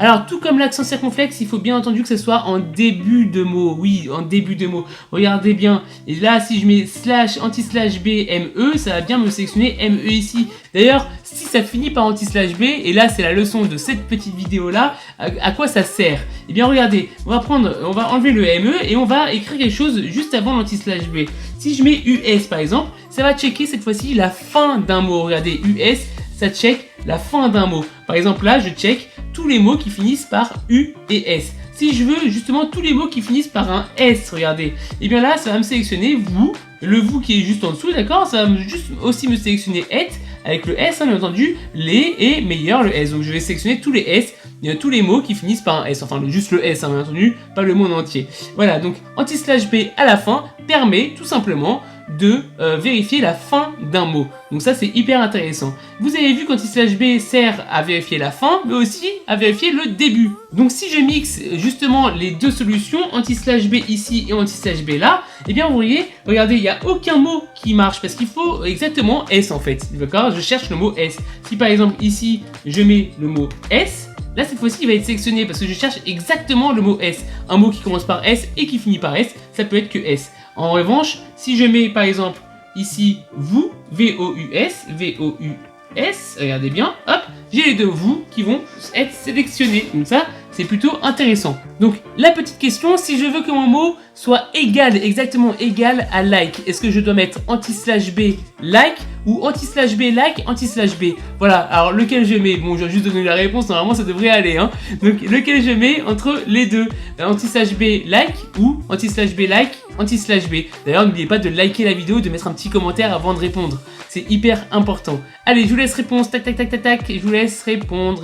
Alors, tout comme l'accent circonflexe, il faut bien entendu que ce soit en début de mot. Oui, en début de mot. Regardez bien. Et là, si je mets slash, anti-slash B, ME, ça va bien me sélectionner ME ici. D'ailleurs, si ça finit par anti-slash B, et là, c'est la leçon de cette petite vidéo-là, à quoi ça sert? Eh bien, regardez, on va enlever le ME et on va écrire quelque chose juste avant l'anti-slash B. Si je mets US, par exemple, ça va checker cette fois-ci la fin d'un mot. Regardez, US, ça check la fin d'un mot. Par exemple, là, je check tous les mots qui finissent par U et S. Si je veux justement tous les mots qui finissent par un S, regardez, et bien là, ça va me sélectionner vous, le vous qui est juste en dessous, d'accord? Ça va juste aussi me sélectionner et avec le S, hein, bien entendu, les et meilleur le S. Donc je vais sélectionner tous les S, tous les mots qui finissent par un S, enfin juste le S, hein, bien entendu, pas le mot en entier. Voilà, donc anti-slash B à la fin permet tout simplement de vérifier la fin d'un mot. Donc ça, c'est hyper intéressant. Vous avez vu qu'anti-slash B sert à vérifier la fin, mais aussi à vérifier le début. Donc si je mixe justement les deux solutions, anti-slash B ici et anti-slash B là, et bien vous voyez, regardez, il n'y a aucun mot qui marche parce qu'il faut exactement S en fait. D'accord? Je cherche le mot S. Si par exemple ici, je mets le mot S, là, cette fois-ci, il va être sélectionné parce que je cherche exactement le mot S. Un mot qui commence par S et qui finit par S, ça peut être que S. En revanche, si je mets par exemple ici vous, V-O-U-S, V-O-U-S, regardez bien, hop, j'ai les deux vous qui vont être sélectionnés. Donc ça, c'est plutôt intéressant. Donc la petite question, si je veux que mon mot soit égal, exactement égal à like, est-ce que je dois mettre anti-slash B like ou anti-slash B like, anti-slash B? Voilà, alors lequel je mets? Bon, je vais juste donner la réponse, normalement ça devrait aller, hein. Donc lequel je mets entre les deux? Anti-slash B like ou anti-slash B like, anti-slash B. D'ailleurs, n'oubliez pas de liker la vidéo, de mettre un petit commentaire avant de répondre. C'est hyper important. Allez, je vous laisse répondre, tac tac tac tac tac, je vous laisse répondre.